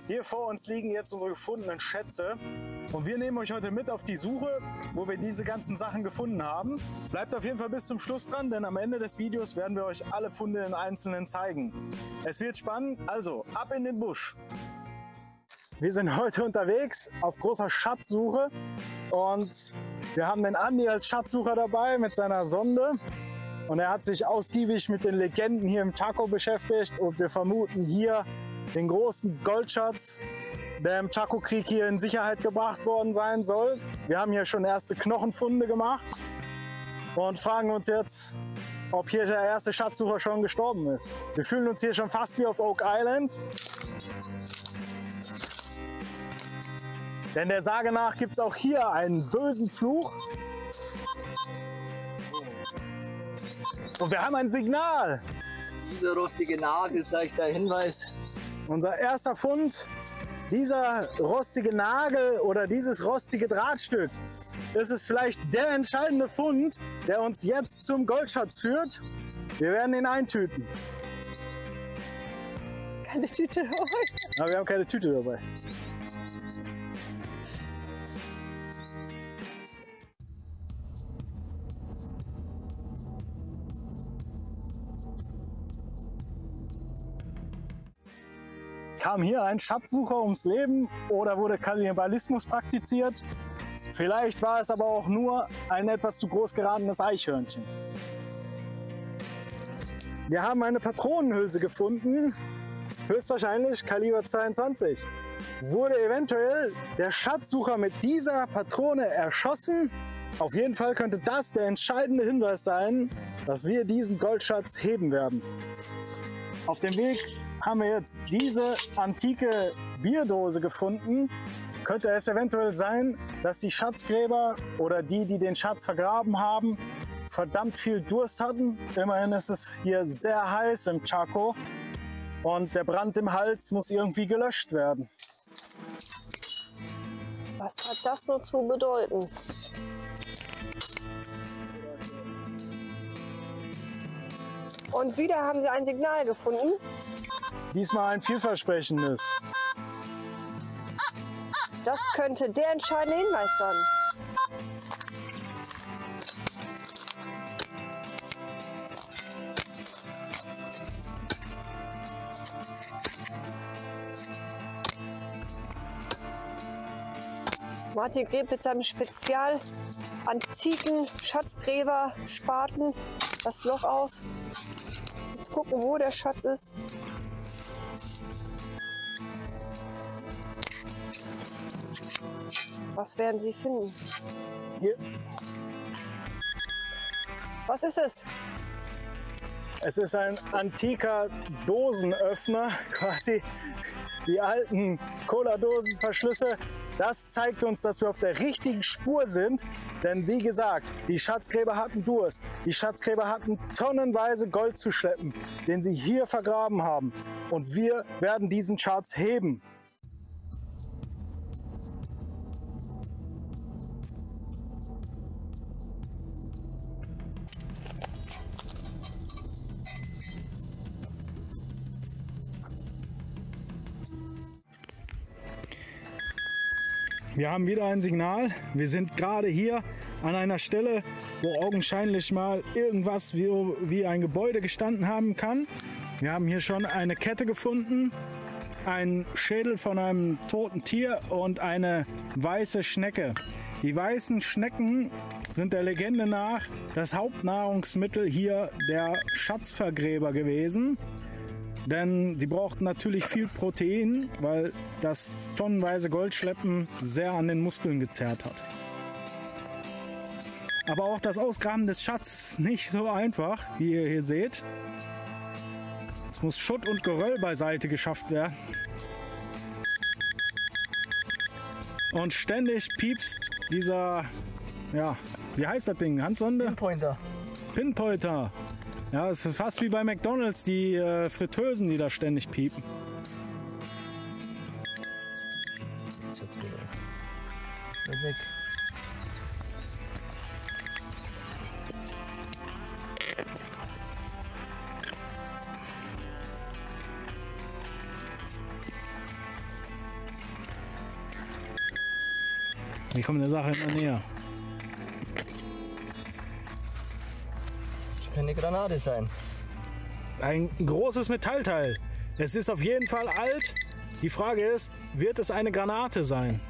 Hier vor uns liegen jetzt unsere gefundenen Schätze und wir nehmen euch heute mit auf die Suche, wo wir diese ganzen Sachen gefunden haben. Bleibt auf jeden Fall bis zum Schluss dran, denn am Ende des Videos werden wir euch alle Funde im Einzelnen zeigen. Es wird spannend, also ab in den Busch! Wir sind heute unterwegs auf großer Schatzsuche und wir haben den Andi als Schatzsucher dabei mit seiner Sonde. Und er hat sich ausgiebig mit den Legenden hier im Chaco beschäftigt und wir vermuten hier den großen Goldschatz, der im Chaco-Krieg hier in Sicherheit gebracht worden sein soll. Wir haben hier schon erste Knochenfunde gemacht und fragen uns jetzt, ob hier der erste Schatzsucher schon gestorben ist. Wir fühlen uns hier schon fast wie auf Oak Island. Denn der Sage nach gibt es auch hier einen bösen Fluch. Und wir haben ein Signal. Dieser rostige Nagel, vielleicht der Hinweis. Unser erster Fund, dieser rostige Nagel oder dieses rostige Drahtstück, das ist vielleicht der entscheidende Fund, der uns jetzt zum Goldschatz führt. Wir werden ihn eintüten. Keine Tüte dabei. Aber wir haben keine Tüte dabei. Kam hier ein Schatzsucher ums Leben oder wurde Kannibalismus praktiziert? Vielleicht war es aber auch nur ein etwas zu groß geratenes Eichhörnchen. Wir haben eine Patronenhülse gefunden, höchstwahrscheinlich Kaliber 22. Wurde eventuell der Schatzsucher mit dieser Patrone erschossen? Auf jeden Fall könnte das der entscheidende Hinweis sein, dass wir diesen Goldschatz heben werden. Auf dem Weg haben wir jetzt diese antike Bierdose gefunden. Könnte es eventuell sein, dass die Schatzgräber oder die den Schatz vergraben haben, verdammt viel Durst hatten. Immerhin ist es hier sehr heiß im Chaco und der Brand im Hals muss irgendwie gelöscht werden. Was hat das nur zu bedeuten? Und wieder haben sie ein Signal gefunden. Diesmal ein vielversprechendes. Das könnte der entscheidende Hinweis sein. Martin gräbt mit seinem spezial antiken Schatzgräber Spaten das Loch aus. Jetzt gucken, wo der Schatz ist. Was werden Sie finden? Hier. Was ist es? Es ist ein antiker Dosenöffner, quasi die alten Cola-Dosenverschlüsse. Das zeigt uns, dass wir auf der richtigen Spur sind, denn wie gesagt, die Schatzgräber hatten Durst. Die Schatzgräber hatten tonnenweise Gold zu schleppen, den sie hier vergraben haben. Und wir werden diesen Schatz heben. Wir haben wieder ein Signal. Wir sind gerade hier an einer Stelle, wo augenscheinlich mal irgendwas wie ein Gebäude gestanden haben kann. Wir haben hier schon eine Kette gefunden, einen Schädel von einem toten Tier und eine weiße Schnecke. Die weißen Schnecken sind der Legende nach das Hauptnahrungsmittel hier der Schatzvergräber gewesen. Denn sie brauchten natürlich viel Protein, weil das tonnenweise Goldschleppen sehr an den Muskeln gezerrt hat. Aber auch das Ausgraben des Schatzes nicht so einfach, wie ihr hier seht. Es muss Schutt und Geröll beiseite geschafft werden. Und ständig piepst dieser, ja, wie heißt das Ding? Handsonde? Pinpointer. Pinpointer. Ja, es ist fast wie bei McDonald's, die Fritteusen, die da ständig piepen. Schaut gut aus. Weg. Wir kommen der Sache immer näher. Das kann eine Granate sein. Ein großes Metallteil. Es ist auf jeden Fall alt. Die Frage ist, wird es eine Granate sein?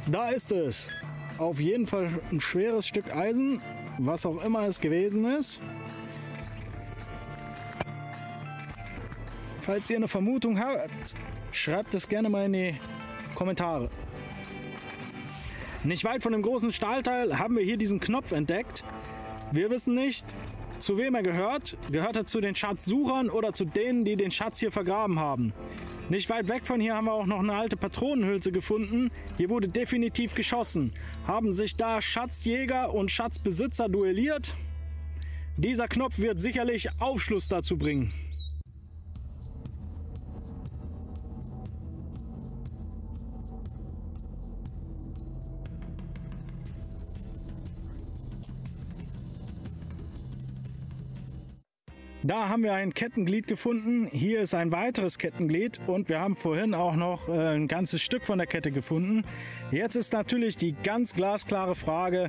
Da ist es. Auf jeden Fall ein schweres Stück Eisen, was auch immer es gewesen ist. Falls ihr eine Vermutung habt, schreibt es gerne mal in die Kommentare. Nicht weit von dem großen Stahlteil haben wir hier diesen Knopf entdeckt. Wir wissen nicht, zu wem er gehört. Gehört er zu den Schatzsuchern oder zu denen, die den Schatz hier vergraben haben? Nicht weit weg von hier haben wir auch noch eine alte Patronenhülse gefunden. Hier wurde definitiv geschossen. Haben sich da Schatzjäger und Schatzbesitzer duelliert? Dieser Knopf wird sicherlich Aufschluss dazu bringen. Da haben wir ein Kettenglied gefunden. Hier ist ein weiteres Kettenglied und wir haben vorhin auch noch ein ganzes Stück von der Kette gefunden. Jetzt ist natürlich die ganz glasklare Frage: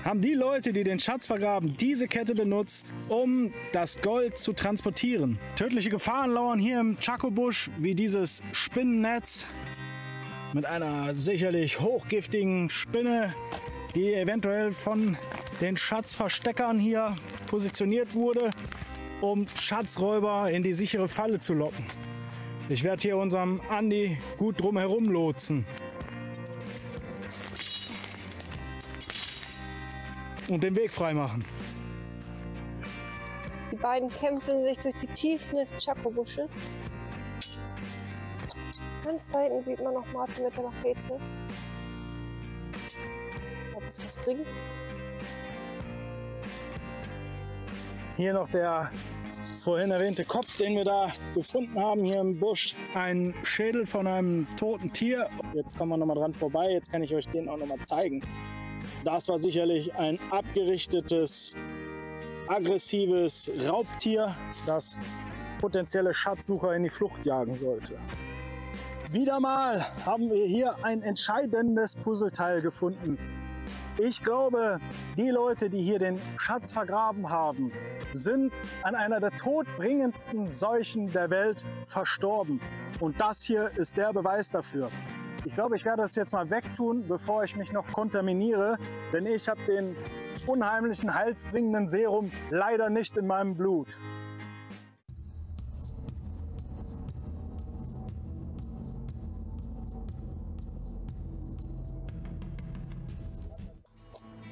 Haben die Leute, die den Schatz vergraben, diese Kette benutzt, um das Gold zu transportieren? Tödliche Gefahren lauern hier im Chaco-Busch, wie dieses Spinnennetz mit einer sicherlich hochgiftigen Spinne, die eventuell von den Schatzversteckern hier positioniert wurde, um Schatzräuber in die sichere Falle zu locken. Ich werde hier unserem Andi gut drum herum lotsen. Und den Weg frei machen. Die beiden kämpfen sich durch die Tiefen des Chaco-Busches. Ganz da hinten sieht man noch Martin mit der Machete. Ob es was bringt? Hier noch der vorhin erwähnte Kopf, den wir da gefunden haben hier im Busch. Ein Schädel von einem toten Tier. Jetzt kommen wir noch mal dran vorbei. Jetzt kann ich euch den auch noch mal zeigen. Das war sicherlich ein abgerichtetes, aggressives Raubtier, das potenzielle Schatzsucher in die Flucht jagen sollte. Wieder mal haben wir hier ein entscheidendes Puzzleteil gefunden. Ich glaube, die Leute, die hier den Schatz vergraben haben, sind an einer der todbringendsten Seuchen der Welt verstorben. Und das hier ist der Beweis dafür. Ich glaube, ich werde das jetzt mal wegtun, bevor ich mich noch kontaminiere, denn ich habe den unheimlichen, heilsbringenden Serum leider nicht in meinem Blut.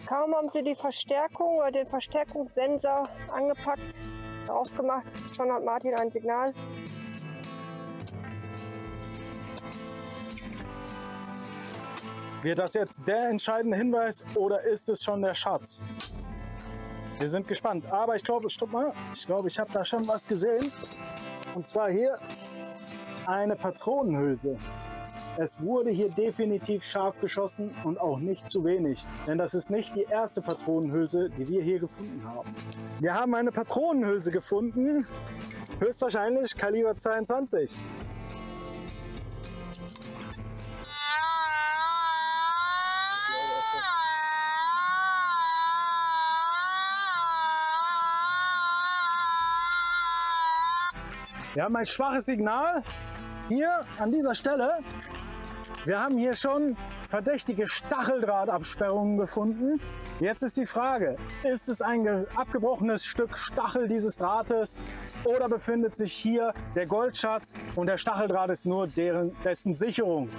Kaum haben sie die Verstärkung oder den Verstärkungssensor angepackt, aufgemacht, schon hat Martin ein Signal. Wird das jetzt der entscheidende Hinweis oder ist es schon der Schatz? Wir sind gespannt. Aber ich glaube, stopp mal. Ich glaube, ich habe da schon was gesehen. Und zwar hier eine Patronenhülse. Es wurde hier definitiv scharf geschossen und auch nicht zu wenig. Denn das ist nicht die erste Patronenhülse, die wir hier gefunden haben. Wir haben eine Patronenhülse gefunden. Höchstwahrscheinlich Kaliber 22. Wir haben ein schwaches Signal hier an dieser Stelle. Wir haben hier schon verdächtige Stacheldrahtabsperrungen gefunden. Jetzt ist die Frage, ist es ein abgebrochenes Stück Stachel dieses Drahtes oder befindet sich hier der Goldschatz und der Stacheldraht ist nur dessen Sicherung?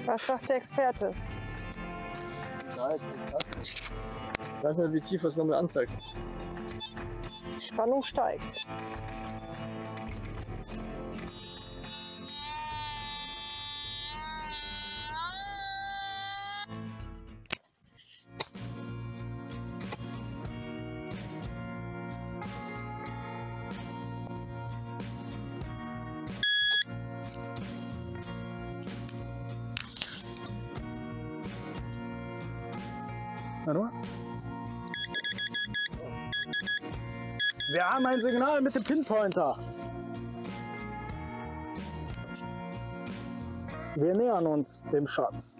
Was sagt der Experte? Nein, ich weiß nicht, wie tief das nochmal anzeigt. Die Spannung steigt. Warte mal. Wir haben ein Signal mit dem Pinpointer. Wir nähern uns dem Schatz.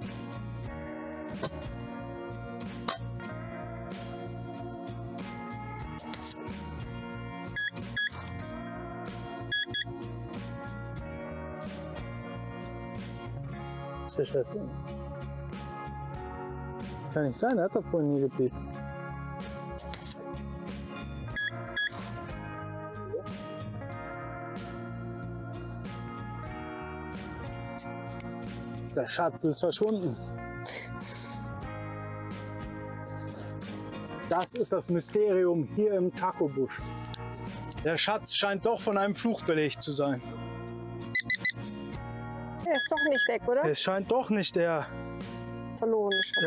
Ist der Schatz hin? Kann nicht sein, er hat doch vorhin nie gepiept. Der Schatz ist verschwunden. Das ist das Mysterium hier im Chaco-Busch. Der Schatz scheint doch von einem Fluch belegt zu sein. Er ist doch nicht weg, oder? Es scheint doch nicht der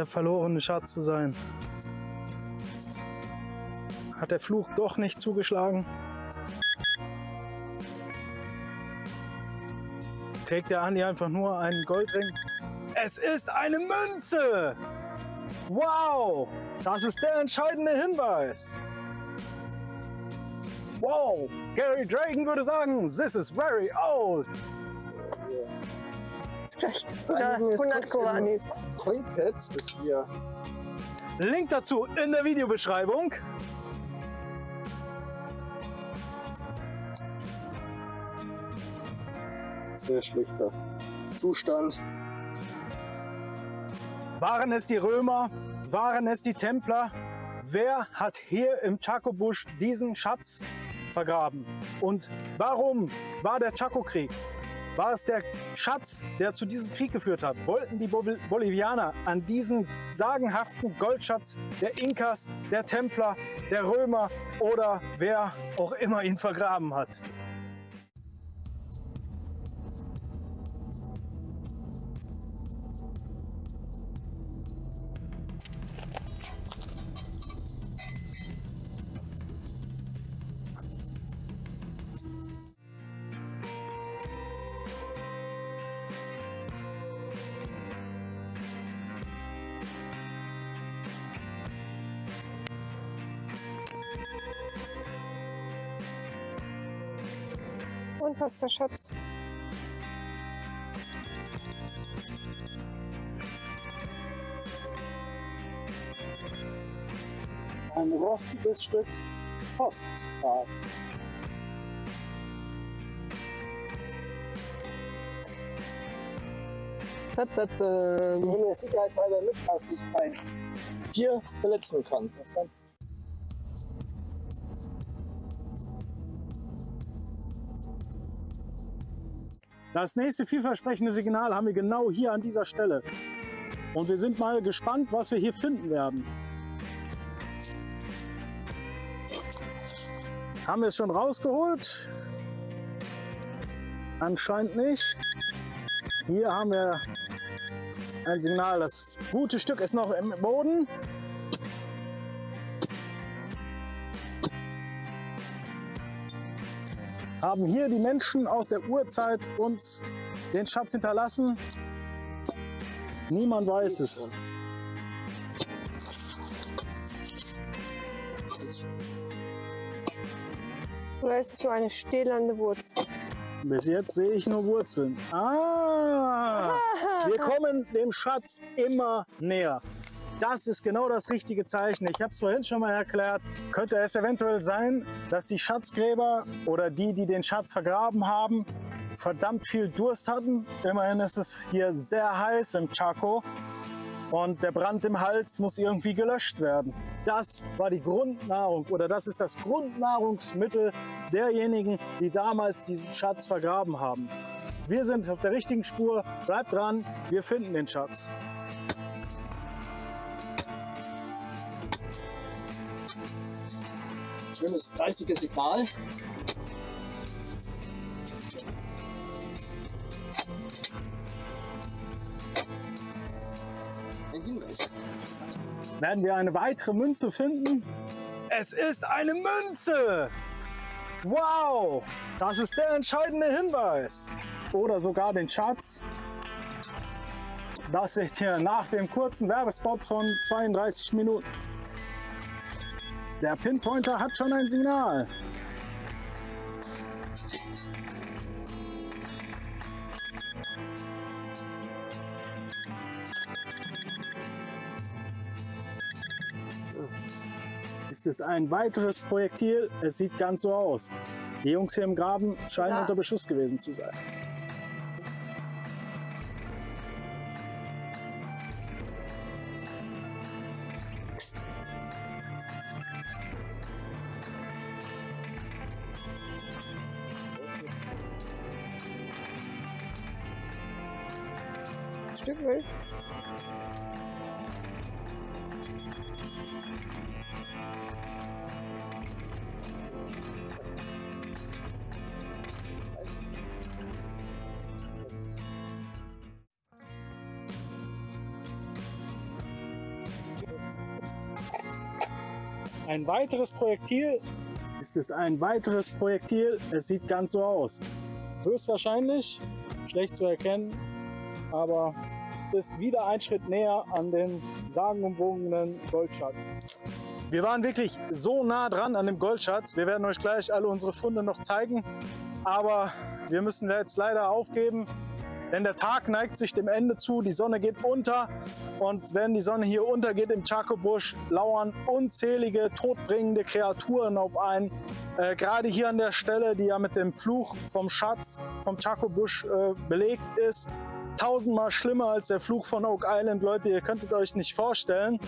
verlorene Schatz zu sein. Hat der Fluch doch nicht zugeschlagen? Trägt der Andi einfach nur einen Goldring? Es ist eine Münze! Wow! Das ist der entscheidende Hinweis. Wow! Gary Dragon würde sagen, this is very old. Das ist gleich 100 Koranis. Coinpads, das wir. Link dazu in der Videobeschreibung. Sehr schlechter Zustand. Waren es die Römer? Waren es die Templer? Wer hat hier im Chaco-Busch diesen Schatz vergraben? Und warum war der Chaco-Krieg? War es der Schatz, der zu diesem Krieg geführt hat? Wollten die Bolivianer an diesen sagenhaften Goldschatz der Inkas, der Templer, der Römer oder wer auch immer ihn vergraben hat? Und was ist der Schatz? Ein rostiges Stück Postdraht. Ich nehme sicherheitshalber mit, dass ich ein Tier verletzen kann. Das kannst Das nächste vielversprechende Signal haben wir genau hier an dieser Stelle. Und wir sind mal gespannt, was wir hier finden werden. Haben wir es schon rausgeholt? Anscheinend nicht. Hier haben wir ein Signal. Das gute Stück ist noch im Boden. Haben hier die Menschen aus der Urzeit uns den Schatz hinterlassen? Niemand weiß es. Oder ist es nur eine stählerne Wurzel? Bis jetzt sehe ich nur Wurzeln. Ah! Wir kommen dem Schatz immer näher. Das ist genau das richtige Zeichen. Ich habe es vorhin schon mal erklärt. Könnte es eventuell sein, dass die Schatzgräber oder die den Schatz vergraben haben, verdammt viel Durst hatten? Immerhin ist es hier sehr heiß im Chaco und der Brand im Hals muss irgendwie gelöscht werden. Das war die Grundnahrung oder das ist das Grundnahrungsmittel derjenigen, die damals diesen Schatz vergraben haben. Wir sind auf der richtigen Spur. Bleibt dran, wir finden den Schatz. schönes 30er Signal. Ein Hinweis. Werden wir eine weitere Münze finden? Es ist eine Münze! Wow! Das ist der entscheidende Hinweis. Oder sogar den Schatz. Das seht ihr nach dem kurzen Werbespot von 32 Minuten. Der Pinpointer hat schon ein Signal. Ist es ein weiteres Projektil? Es sieht ganz so aus. Die Jungs hier im Graben scheinen unter Beschuss gewesen zu sein. Stück Müll. Ein weiteres Projektil? Ist es ein weiteres Projektil? Es sieht ganz so aus. Höchstwahrscheinlich, schlecht zu erkennen, aber ist wieder ein Schritt näher an den sagenumwogenen Goldschatz. Wir waren wirklich so nah dran an dem Goldschatz. Wir werden euch gleich alle unsere Funde noch zeigen, aber wir müssen jetzt leider aufgeben, denn der Tag neigt sich dem Ende zu, die Sonne geht unter und wenn die Sonne hier untergeht im Chaco-Busch, lauern unzählige todbringende Kreaturen auf einen. Gerade hier an der Stelle, die ja mit dem Fluch vom Schatz vom Chaco-Busch belegt ist, tausendmal schlimmer als der Fluch von Oak Island. Leute, ihr könntet euch nicht vorstellen.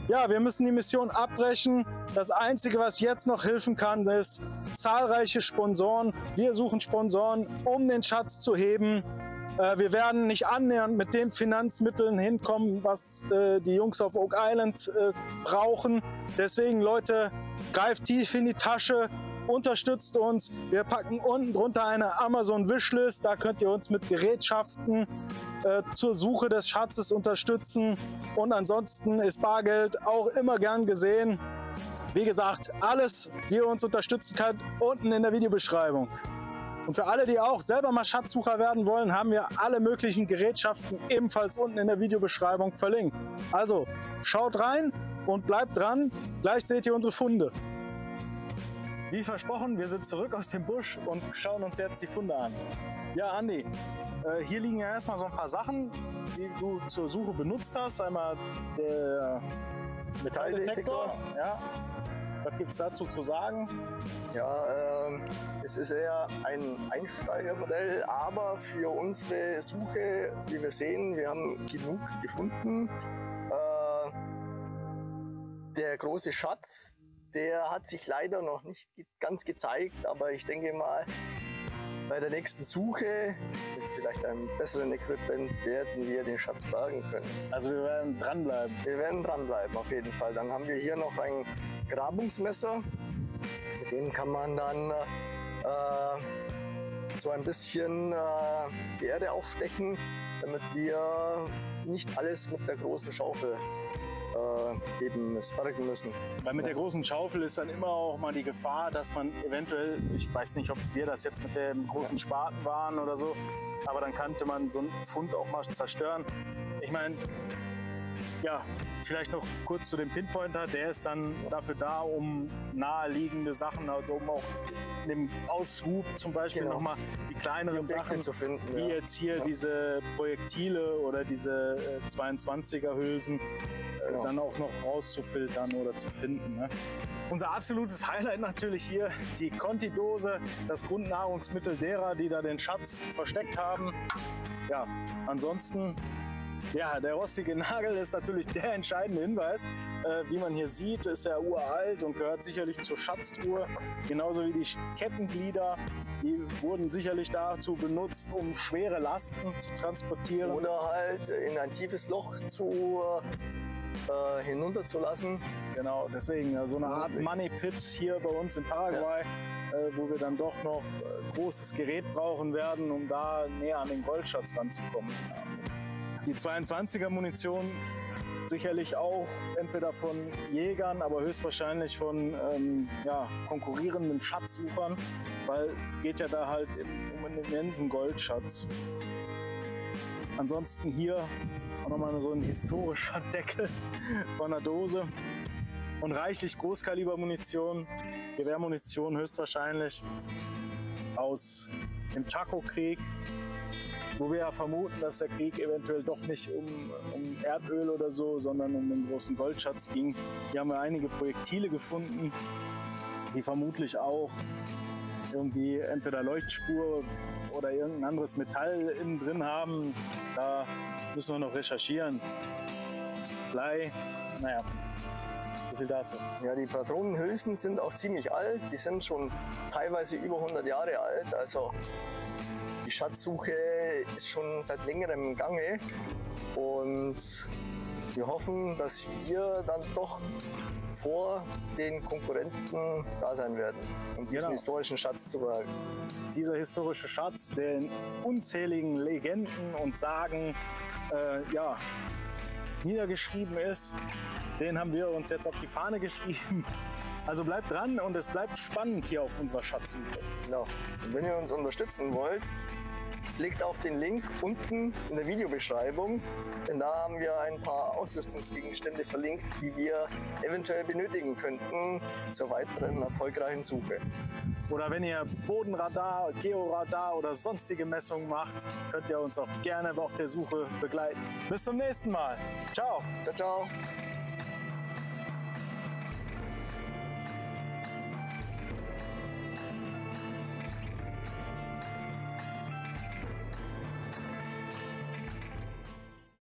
Ja, wir müssen die Mission abbrechen. Das Einzige, was jetzt noch helfen kann, ist zahlreiche Sponsoren. Wir suchen Sponsoren, um den Schatz zu heben. Wir werden nicht annähernd mit den Finanzmitteln hinkommen, was die Jungs auf Oak Island brauchen. Deswegen, Leute, greift tief in die Tasche, unterstützt uns. Wir packen unten drunter eine Amazon-Wishlist. Da könnt ihr uns mit Gerätschaften zur Suche des Schatzes unterstützen. Und ansonsten ist Bargeld auch immer gern gesehen. Wie gesagt, alles, wie ihr uns unterstützen könnt, unten in der Videobeschreibung. Und für alle, die auch selber mal Schatzsucher werden wollen, haben wir alle möglichen Gerätschaften ebenfalls unten in der Videobeschreibung verlinkt. Also schaut rein und bleibt dran, gleich seht ihr unsere Funde. Wie versprochen, wir sind zurück aus dem Busch und schauen uns jetzt die Funde an. Ja, Andi, hier liegen ja erstmal so ein paar Sachen, die du zur Suche benutzt hast. Einmal der Metalldetektor. Ja. Was gibt es dazu zu sagen? Ja, es ist eher ein Einsteigermodell, aber für unsere Suche, wie wir sehen, wir haben genug gefunden. Der große Schatz, der hat sich leider noch nicht ganz gezeigt, aber ich denke mal, bei der nächsten Suche mit vielleicht einem besseren Equipment werden wir den Schatz bergen können. Also wir werden dranbleiben. Wir werden dranbleiben, auf jeden Fall. Dann haben wir hier noch ein Grabungsmesser. Mit dem kann man dann so ein bisschen die Erde aufstechen, damit wir nicht alles mit der großen Schaufel eben sparken müssen. Weil mit der großen Schaufel ist dann immer auch mal die Gefahr, dass man eventuell, ich weiß nicht, ob wir das jetzt mit dem großen Spaten waren oder so, aber dann könnte man so einen Fund auch mal zerstören. Ich meine, ja, vielleicht noch kurz zu dem Pinpointer, der ist dann dafür da, um naheliegende Sachen, also um auch in dem Aushub zum Beispiel nochmal die kleineren Sachen zu finden, wie jetzt hier diese Projektile oder diese 22er Hülsen dann auch noch rauszufiltern oder zu finden. Ne? Unser absolutes Highlight natürlich hier die Conti-Dose, das Grundnahrungsmittel derer, die da den Schatz versteckt haben. Ja, ansonsten, ja, der rostige Nagel ist natürlich der entscheidende Hinweis. Wie man hier sieht, ist er uralt und gehört sicherlich zur Schatztruhe. Genauso wie die Kettenglieder, die wurden sicherlich dazu benutzt, um schwere Lasten zu transportieren. Oder halt in ein tiefes Loch hinunterzulassen. Genau, deswegen so eine Art Money Pit hier bei uns in Paraguay, wo wir dann doch noch großes Gerät brauchen werden, um da näher an den Goldschatz ranzukommen. Die 22er Munition sicherlich auch entweder von Jägern, aber höchstwahrscheinlich von konkurrierenden Schatzsuchern, weil geht ja da halt um einen immensen Goldschatz. Ansonsten hier auch nochmal so ein historischer Deckel von einer Dose und reichlich Großkalibermunition, Gewehrmunition höchstwahrscheinlich aus dem Chaco-Krieg, wo wir ja vermuten, dass der Krieg eventuell doch nicht um Erdöl oder so, sondern um den großen Goldschatz ging. Hier haben wir einige Projektile gefunden, die vermutlich auch irgendwie entweder Leuchtspur oder irgendein anderes Metall innen drin haben. Da müssen wir noch recherchieren. Blei, naja, so viel dazu. Ja, die Patronenhülsen sind auch ziemlich alt. Die sind schon teilweise über 100 Jahre alt. Also die Schatzsuche ist schon seit längerem im Gange. Und wir hoffen, dass wir dann doch vor den Konkurrenten da sein werden, um diesen historischen Schatz zu behalten. Dieser historische Schatz, der in unzähligen Legenden und Sagen niedergeschrieben ist, den haben wir uns jetzt auf die Fahne geschrieben. Also bleibt dran und es bleibt spannend hier auf unserer Schatzsuche. Genau. Und wenn ihr uns unterstützen wollt, klickt auf den Link unten in der Videobeschreibung, denn da haben wir ein paar Ausrüstungsgegenstände verlinkt, die wir eventuell benötigen könnten zur weiteren erfolgreichen Suche. Oder wenn ihr Bodenradar, Georadar oder sonstige Messungen macht, könnt ihr uns auch gerne auf der Suche begleiten. Bis zum nächsten Mal. Ciao. Ciao, ciao.